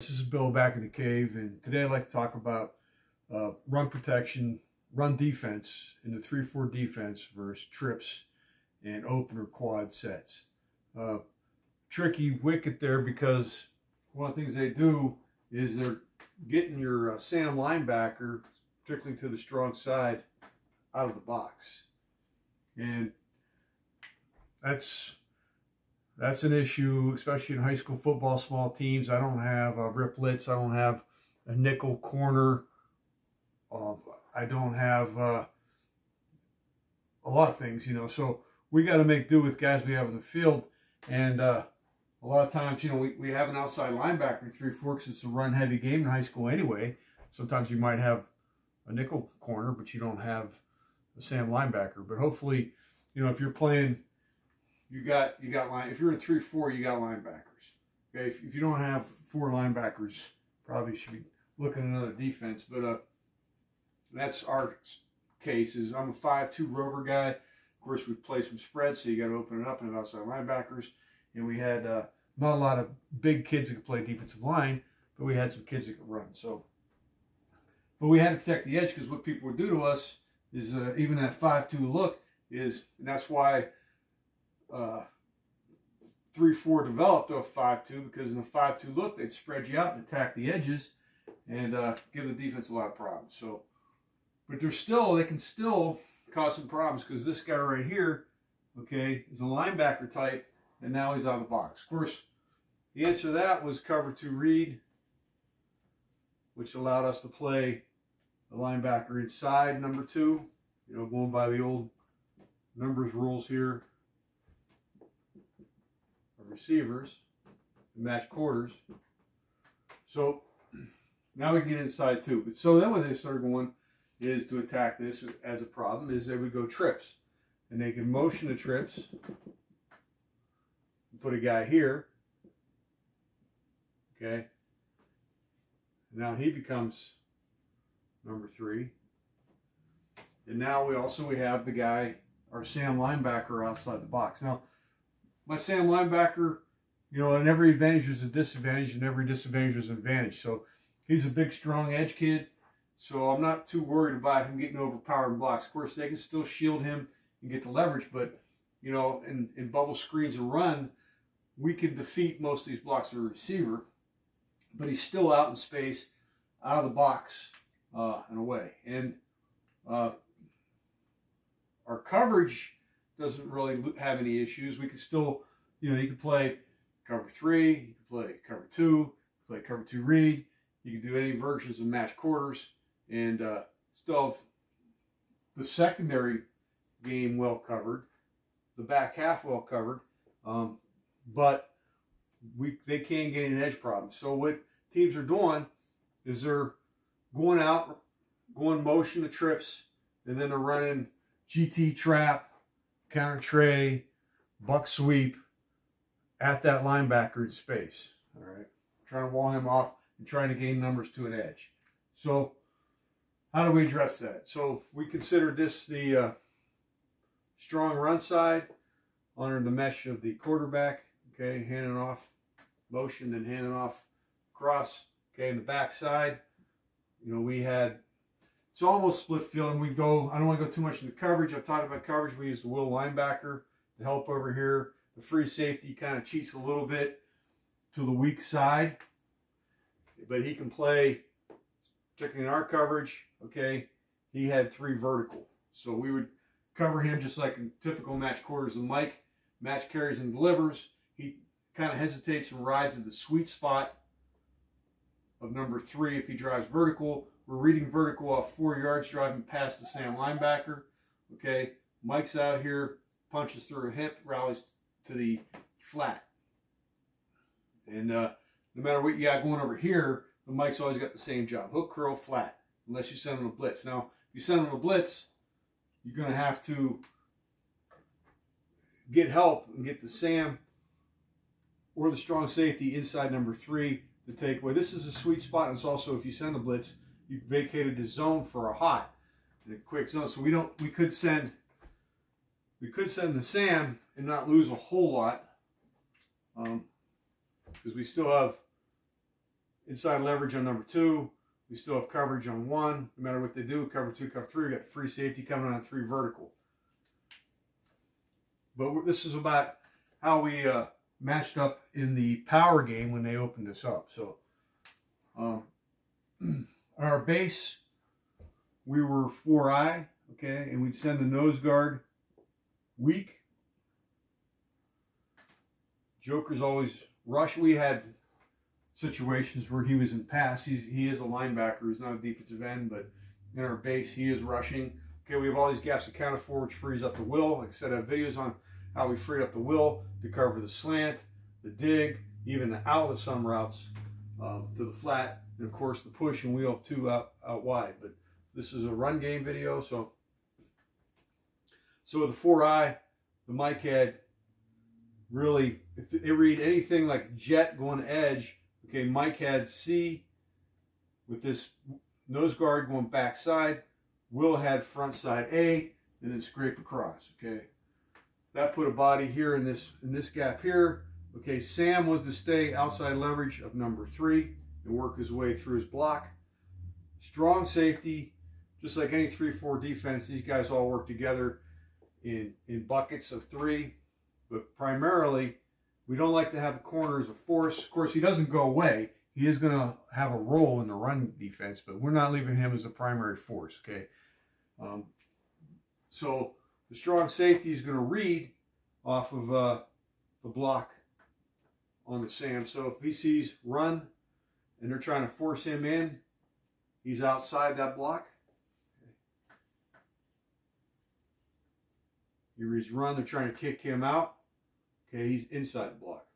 This is Bill back in the cave, and today I'd like to talk about run protection, run defense in the 3-4 defense versus trips and open or quad sets. Tricky wicket there, because one of the things they do is they're getting your Sam linebacker, particularly to the strong side, out of the box, and that's an issue, especially in high school football, small teams. I don't have riplets. I don't have a nickel corner. I don't have a lot of things, you know. So we got to make do with guys we have in the field. And a lot of times, you know, we have an outside linebacker in 3-4 because it's a run-heavy game in high school anyway. Sometimes you might have a nickel corner, but you don't have a Sam linebacker. But hopefully, you know, if you're playing, you got line. If you're in 3-4, you got linebackers. Okay, if you don't have 4 linebackers, probably should be looking at another defense. But that's our case. Is I'm a 5-2 rover guy. Of course, we play some spreads, so you got to open it up and outside linebackers. And we had not a lot of big kids that could play defensive line, but we had some kids that could run. So, but we had to protect the edge, because what people would do to us is even that 5-2 look is, and that's why 3-4 developed a 5-2, because in the 5-2 look, they'd spread you out and attack the edges and give the defense a lot of problems. So, but they can still cause some problems, because this guy right here, okay, is a linebacker type, and now he's out of the box. Of course, the answer to that was cover 2 read, which allowed us to play the linebacker inside number 2, you know, going by the old numbers rules here. Receivers, match quarters. So now we can get inside too. But so then what they started going is to attack this as a problem is they would go trips, and they can motion the trips, put a guy here, okay, now he becomes number 3, and now we have the guy, our Sam linebacker, outside the box. Now my Sam linebacker, you know, in every advantage there's a disadvantage, and every disadvantage there's an advantage. So he's a big, strong edge kid. So I'm not too worried about him getting overpowered in blocks. Of course, they can still shield him and get the leverage, but, you know, in bubble screens and run, we can defeat most of these blocks of a receiver, but he's still out in space, out of the box, and away. And our coverage doesn't really have any issues. We can still, you know, you can play cover 3, you can play cover 2, play cover 2 read. You can do any versions of match quarters, and still have the secondary game well covered, the back half well covered, but they can get an edge problem. So what teams are doing is they're going out, going motion to trips, and then they're running GT trap, counter tray, buck sweep at that linebacker in space. All right, trying to wall him off and trying to gain numbers to an edge. So how do we address that? So we consider this the strong run side under the mesh of the quarterback. Okay, handing off motion, then handing off cross. Okay, in the back side, you know, we had, it's almost split field, and we go, I don't want to go too much into coverage. I've talked about coverage. We use the will linebacker to help over here. The free safety kind of cheats a little bit to the weak side, but he can play, particularly in our coverage, okay, he had 3 vertical. So we would cover him just like in typical match quarters of Mike. Match carries and delivers. He kind of hesitates and rides at the sweet spot of number 3 if he drives vertical. We're reading vertical off 4 yards, driving past the Sam linebacker. Okay, Mike's out here, punches through a hip, rallies to the flat. And no matter what you got going over here, the Mike's always got the same job: hook, curl, flat, unless you send him a blitz. Now, if you send him a blitz, you're going to have to get help and get the Sam or the strong safety inside number 3 to take away. This is a sweet spot, and it's also, if you send a blitz, you vacated the zone for a hot and a quick zone. So we could send the Sam and not lose a whole lot, because we still have inside leverage on number 2. We still have coverage on 1. No matter what they do, cover 2, cover 3. We got free safety coming on 3 vertical. But this is about how we matched up in the power game when they opened this up. So on our base, we were 4-eye, okay, and we'd send the nose guard weak. Joker's always rush. We had situations where he was in pass. He is a linebacker. He's not a defensive end, but in our base, he is rushing. Okay, we have all these gaps accounted for, which frees up the will. Like I said, I have videos on how we freed up the will to cover the slant, the dig, even the out of some routes to the flat, and of course the push and wheel 2 out wide. But this is a run game video, so with the 4-eye, the Mike had really, if they read anything like jet going edge, okay, Mike had C with this nose guard going backside. Will had front side A, and then scrape across, okay. That put a body here in this gap here. Okay, Sam was to stay outside leverage of number 3 and work his way through his block. Strong safety, just like any 3-4 defense, these guys all work together in buckets of 3. But primarily, we don't like to have the corner as a force. Of course, he doesn't go away. He is going to have a role in the run defense, but we're not leaving him as a primary force, okay? So the strong safety is going to read off of the block on the Sam. So if he sees run and they're trying to force him in, he's outside that block. He reads run, they're trying to kick him out. Okay, he's inside the block.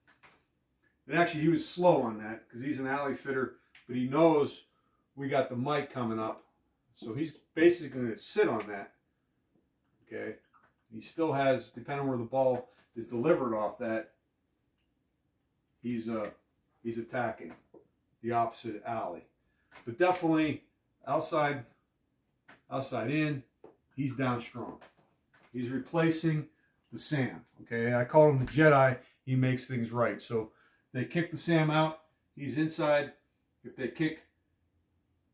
And actually, he was slow on that because he's an alley fitter, but he knows we got the Mike coming up. So he's basically going to sit on that. Okay, he still has, depending on where the ball is delivered off that, he's attacking the opposite alley. But definitely outside in, he's down strong. He's replacing the Sam. Okay, I call him the Jedi. He makes things right. So if they kick the Sam out, he's inside. If they kick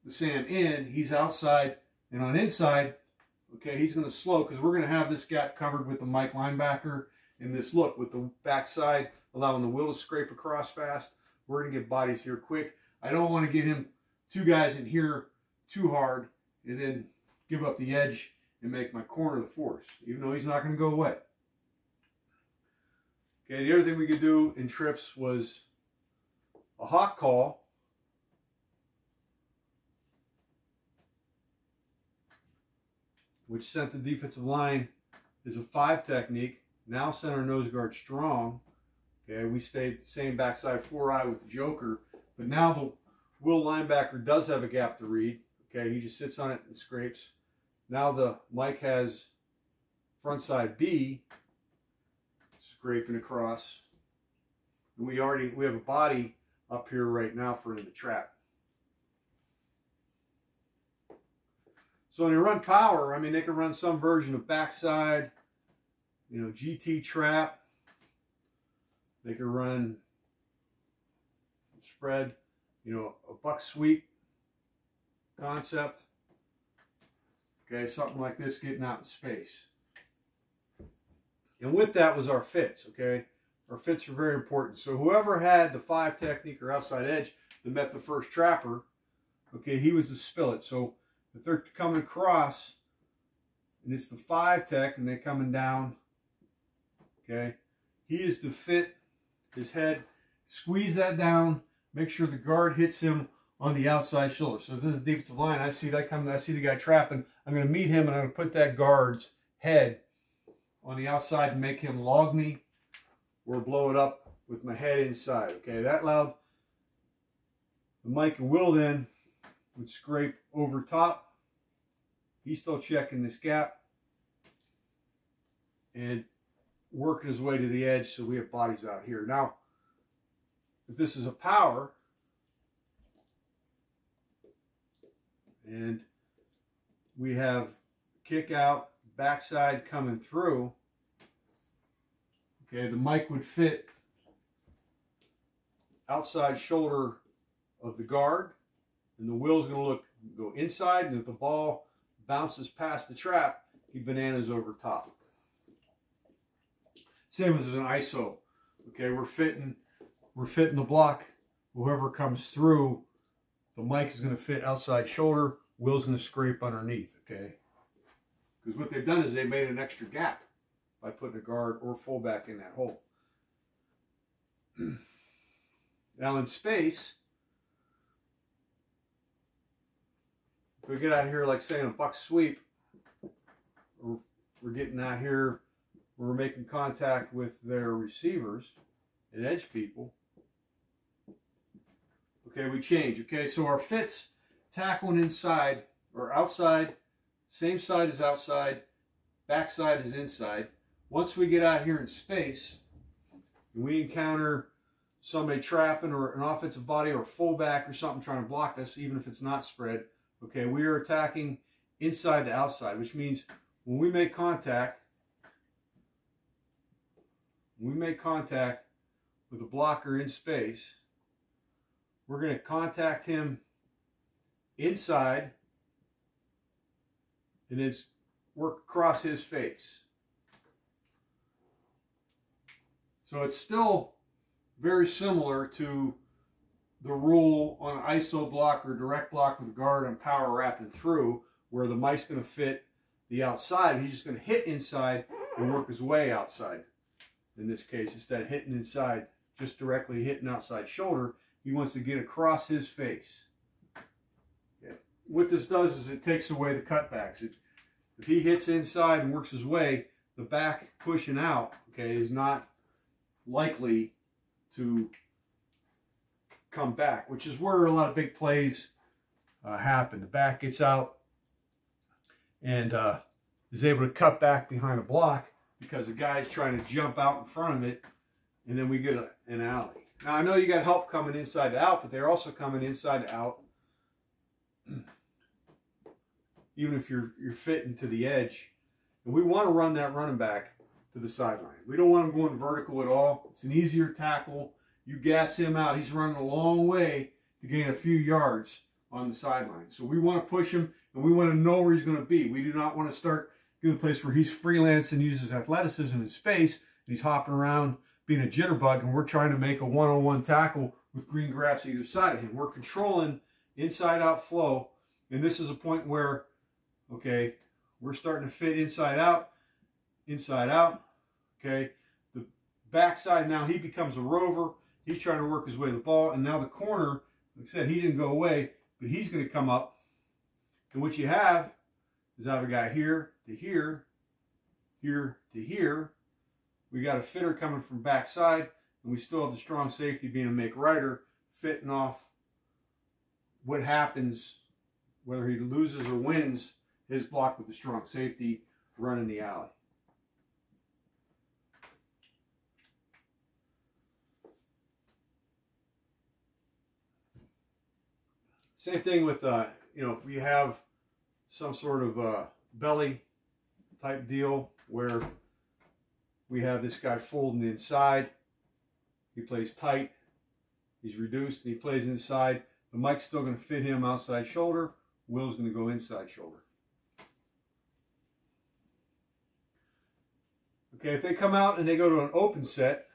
the Sam in, he's outside. And on inside, okay, he's going to slow because we're going to have this gap covered with the Mike linebacker. And this look with the backside, allowing the will to scrape across fast. We're going to get bodies here quick. I don't want to get him 2 guys in here too hard and then give up the edge and make my corner the force, even though he's not going to go away. Okay, the other thing we could do in trips was a hawk call. Which sent the defensive line is a 5 technique. Now sent our nose guard strong. Okay, we stayed the same backside 4-eye with the Joker, but now the will linebacker does have a gap to read. Okay, he just sits on it and scrapes. Now the Mike has front side B, scraping across. And we have a body up here right now for the trap. So when they run power, I mean, they can run some version of backside, you know, GT trap. They can run spread, you know, a buck sweep concept. Okay, something like this getting out in space. And with that was our fits, okay? Our fits are very important. So whoever had the 5 technique or outside edge that met the first trapper, okay, he was the spillet. So if they're coming across and it's the 5 tech and they're coming down, okay, he is to fit his head, squeeze that down, make sure the guard hits him on the outside shoulder. So if this is the defensive line, I see that coming, I see the guy trapping, I'm going to meet him and I'm going to put that guard's head on the outside and make him log me or blow it up with my head inside. Okay, that allowed the Mike and Will then would scrape over top. He's still checking this gap and working his way to the edge, so we have bodies out here. Now, if this is a power, and we have kick out, backside coming through, okay, the Mike would fit outside shoulder of the guard, and the wheel's going to go inside, and if the ball bounces past the trap, he bananas over top. Same as an ISO. Okay, we're fitting the block. Whoever comes through, the mic is going to fit outside shoulder, wheel's going to scrape underneath. Okay, because what they've done is they made an extra gap by putting a guard or fullback in that hole. Now in space, if we get out here, like say in a buck sweep, we're getting out here, we're making contact with their receivers and edge people. Okay, we change. Okay, so our fits, tackling inside or outside, same side as outside, back side is inside. Once we get out here in space, and we encounter somebody trapping or an offensive body or a fullback or something trying to block us, even if it's not spread, okay, we are attacking inside to outside, which means when we make contact with a blocker in space, we're going to contact him inside and then work across his face. So it's still very similar to the rule on an ISO block or direct block with guard and power wrapping through, where the mic's going to fit the outside. He's just going to hit inside and work his way outside. In this case, instead of hitting inside, just directly hitting outside shoulder, he wants to get across his face. Okay. What this does is it takes away the cutbacks. If he hits inside and works his way, the back pushing out, okay, is not likely to come back, which is where a lot of big plays happen. The back gets out and is able to cut back behind a block because the guy's trying to jump out in front of it, and then we get an alley. Now, I know you got help coming inside to out, but they're also coming inside to out. Even if you're fitting to the edge. And we want to run that running back to the sideline. We don't want him going vertical at all. It's an easier tackle. You gas him out. He's running a long way to gain a few yards on the sideline. So we want to push him, and we want to know where he's going to be. We do not want to start getting to a place where he's freelance and uses athleticism in space, and he's hopping around being a jitterbug, and we're trying to make a one-on-one tackle with green grass either side of him. We're controlling inside-out flow, and this is a point where, okay, we're starting to fit inside out, okay. The backside now, he becomes a rover. He's trying to work his way to the ball, and now the corner, like I said, he didn't go away, but he's going to come up, and what you have is I have a guy here to here, here to here. We got a fitter coming from backside, and we still have the strong safety being a make righter, fitting off what happens, whether he loses or wins his block with the strong safety, running the alley. Same thing with, you know, if we have some sort of belly type deal where we have this guy folding inside. He plays tight. He's reduced and he plays inside. The mic's still going to fit him outside shoulder. Will's going to go inside shoulder. Okay, if they come out and they go to an open set,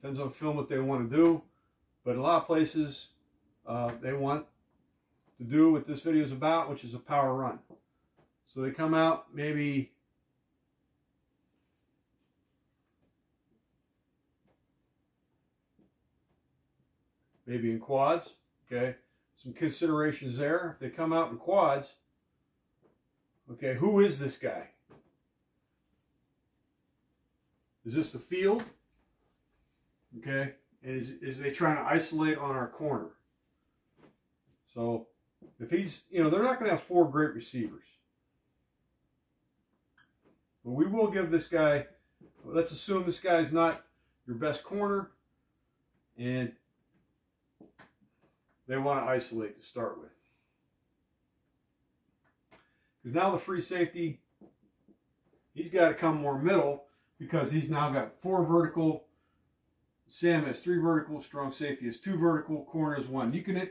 depends on film what they want to do, but a lot of places they want to do what this video is about, which is a power run. So they come out maybe in quads, okay? Some considerations there. If they come out in quads, okay, who is this guy? Is this the field? Okay, and is they trying to isolate on our corner? So if he's, you know, they're not going to have four great receivers. But we will give this guy, let's assume this guy's not your best corner, and they want to isolate to start with. Because now the free safety, he's got to come more middle because he's now got four vertical Sam has 3 vertical, strong safety has 2 vertical, corner has 1. You can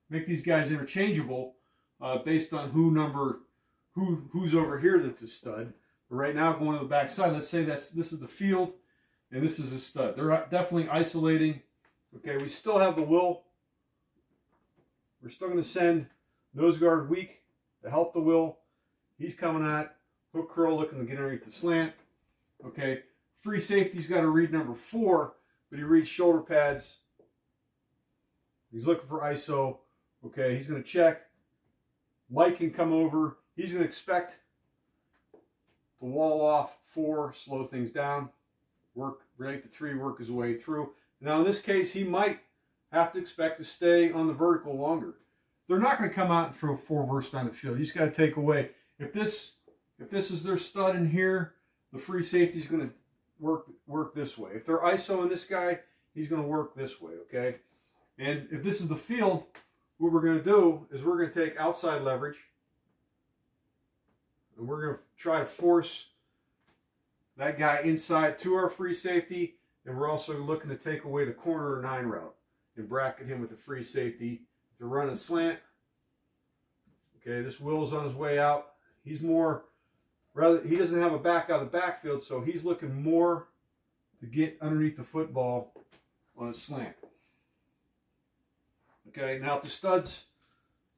make these guys interchangeable based on who's over here that's a stud. But right now, going to the back side, let's say this is the field and this is a stud. They're definitely isolating. Okay, we still have the will. We're still going to send nose guard weak to help the will. He's coming at hook curl, looking to get underneath the slant. Okay, free safety's got to read number 4, but he reads shoulder pads. He's looking for ISO. Okay, he's going to check. Mike can come over. He's going to expect the wall off 4, slow things down, work, relate to 3, work his way through. Now in this case, he might have to expect to stay on the vertical longer. They're not going to come out and throw 4 verts down the field. You just got to take away. If this is their stud in here, the free safety is going to work this way. If they're ISO in this guy, he's going to work this way, okay? And if this is the field, what we're going to do is we're going to take outside leverage, and we're going to try to force that guy inside to our free safety, and we're also looking to take away the corner 9 route and bracket him with the free safety. If they're running slant, okay, this Will's on his way out. He's more, he doesn't have a back out of the backfield, so he's looking more to get underneath the football on a slant. Okay, now at the studs,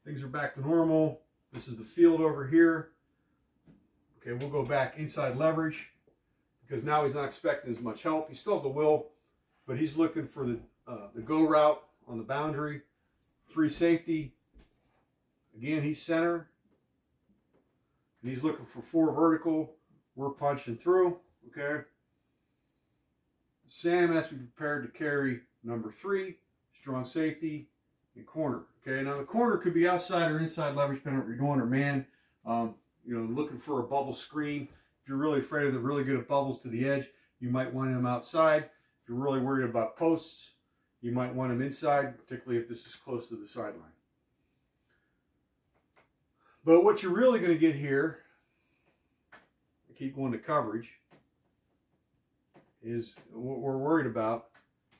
things are back to normal. This is the field over here. Okay, we'll go back inside leverage because now he's not expecting as much help. He still has the will, but he's looking for the go route on the boundary. Free safety. Again, he's center. And he's looking for 4 vertical. We're punching through. Okay. Sam has to be prepared to carry number 3, strong safety, and corner. Okay, now the corner could be outside or inside leverage, depending on what you're doing, or man. You know, looking for a bubble screen. If you're really afraid of the really good at bubbles to the edge, you might want him outside. If you're really worried about posts, you might want him inside, particularly if this is close to the sideline. But what you're really going to get here, I keep going to coverage, is what we're worried about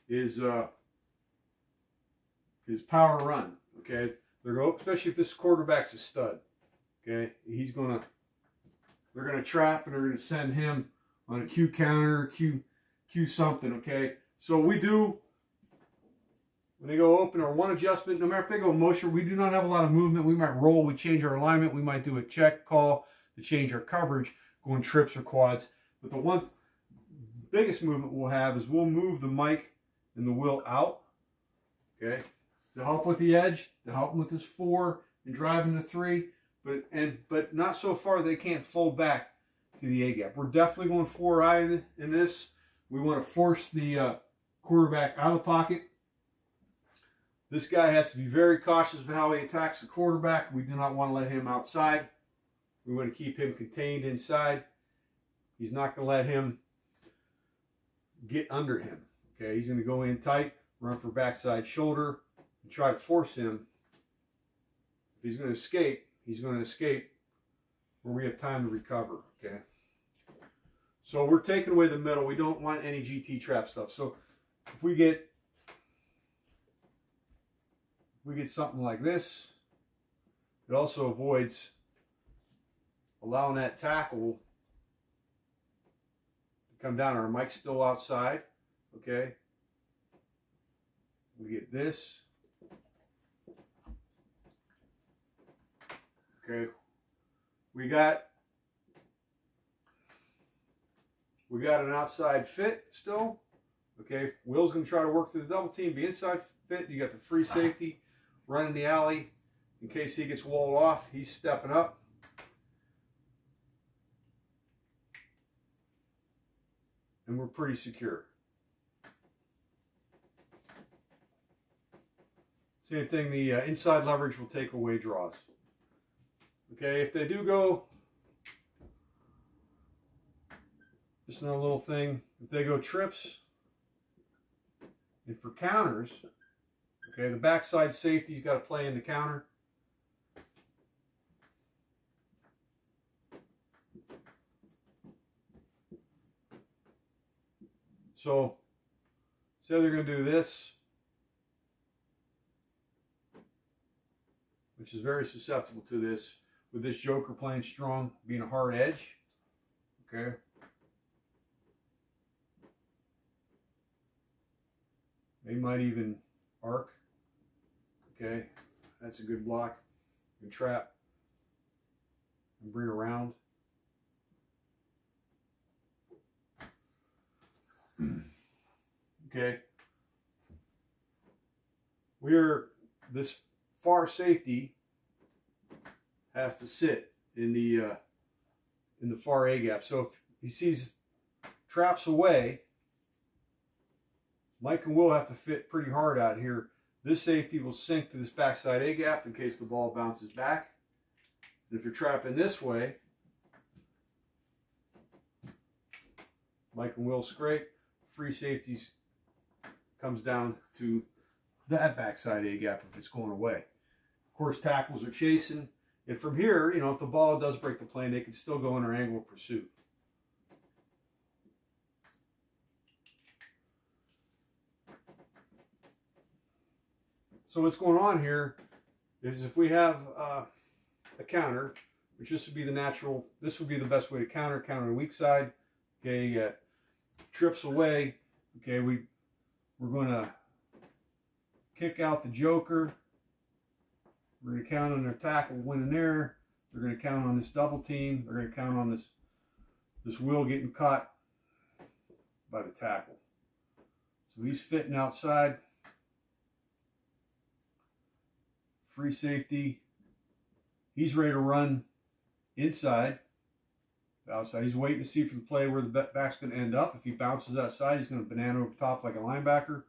is power run. Okay, they're going, especially if this quarterback's a stud. Okay, they're gonna trap and they're gonna send him on a Q counter, Q something. Okay, so we do, when they go open or one adjustment, no matter if they go motion, we do not have a lot of movement. We might roll, we change our alignment, we might do a check call to change our coverage, going trips or quads. But the one biggest movement we'll have is we'll move the Mike and the Will out. Okay, to help with the edge, to help him with his 4 and driving the 3. But not so far they can't fold back to the A gap. We're definitely going 4-eye in this. We want to force the quarterback out of the pocket. This guy has to be very cautious of how he attacks the quarterback. We do not want to let him outside. We want to keep him contained inside. He's not going to let him get under him. Okay, he's going to go in tight, run for backside shoulder, and try to force him. If he's going to escape, he's going to escape where we have time to recover, okay? So we're taking away the middle. We don't want any GT trap stuff. So if we get something like this, it also avoids allowing that tackle to come down. Our Mike's still outside, okay? We get this. Okay, we got an outside fit still. Okay, Will's going to try to work through the double team, be inside fit. You got the free safety running the alley in case he gets walled off. He's stepping up. And we're pretty secure. Same thing, the inside leverage will take away draws. Okay, if they do go, just another little thing, if they go trips, and for counters, okay, the backside safety's got to play in the counter. So Say they're going to do this, which is very susceptible to this, with this joker playing strong, being a hard edge. Okay. They might even arc. Okay. That's a good block. Good trap. And bring around. Okay. This far safety has to sit in the far A gap. So if he sees traps away, Mike and Will have to fit pretty hard out here. This safety will sink to this backside A gap in case the ball bounces back. And if you're trapping this way, Mike and Will scrape. Free safeties comes down to that backside A gap if it's going away. Of course, tackles are chasing. And from here, you know, if the ball does break the plane, they can still go in their angle of pursuit. So what's going on here is if we have a counter, which this would be the natural, this would be the best way to counter the weak side. Okay, trips away. Okay, we're going to kick out the joker. We're going to count on their tackle winning there. They're going to count on this double team. They're going to count on this Will getting caught by the tackle. So he's fitting outside. Free safety. He's ready to run inside. Outside. He's waiting to see for the play where the back's going to end up. If he bounces outside, he's going to banana over top like a linebacker.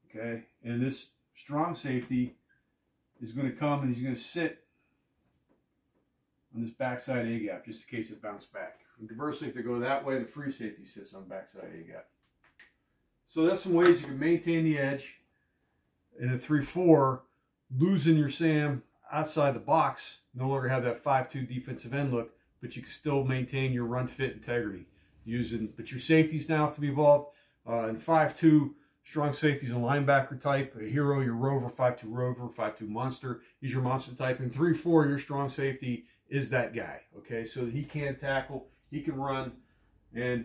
Okay, and this strong safety is going to come and he's going to sit on this backside A gap just in case it bounced back. And conversely, if they go that way, the free safety sits on backside A gap. So that's some ways you can maintain the edge in a 3-4, losing your Sam outside the box, no longer have that 5-2 defensive end look, but you can still maintain your run fit integrity but your safeties now have to be involved. In 5-2, strong safeties and linebacker type. A hero, your rover, 5-2 rover, 5-2 monster. He's your monster type. In 3-4, your strong safety is that guy. Okay, so he can tackle, he can run, and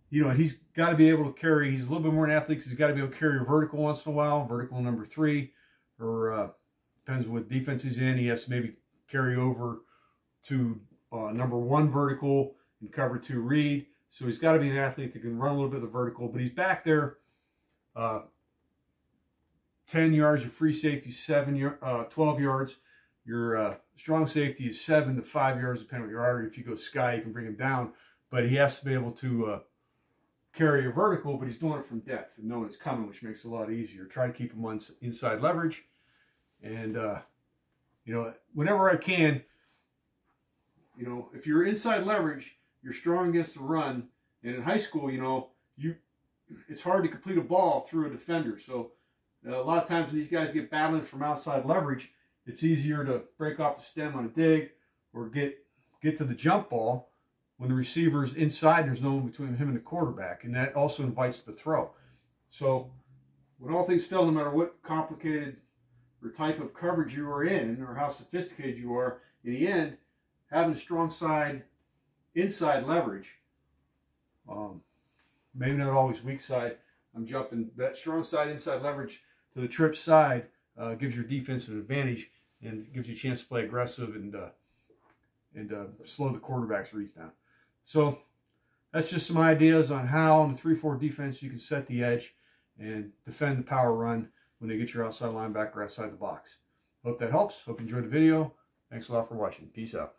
you know he's got to be able to carry. He's a little bit more an athlete because he's got to be able to carry a vertical once in a while. Vertical number 3, or depends on what defense he's in. He has to maybe carry over to number 1 vertical and cover 2 read. So he's got to be an athlete that can run a little bit of the vertical, but he's back there. 10 yards, your free safety 12 yards. Your strong safety is 7 to 5 yards, depending on your artery. If you go sky, you can bring him down. But he has to be able to carry a vertical, but he's doing it from depth and knowing it's coming, which makes it a lot easier. Try to keep him on inside leverage. And, you know, whenever I can, you know, if you're inside leverage, you're strong against the run. And in high school, you know, it's hard to complete a ball through a defender. So a lot of times when these guys get battling from outside leverage, it's easier to break off the stem on a dig or get to the jump ball when the receiver's inside and there's no one between him and the quarterback. And that also invites the throw. So when all things fail, no matter what complicated or type of coverage you are in or how sophisticated you are, in the end, having a strong side inside leverage, maybe not always weak side. I'm jumping that strong side inside leverage to the trip side, gives your defense an advantage and gives you a chance to play aggressive and slow the quarterback's reads down. So that's just some ideas on how in the 3-4 defense you can set the edge and defend the power run when they get your outside linebacker outside the box. Hope that helps. Hope you enjoyed the video. Thanks a lot for watching. Peace out.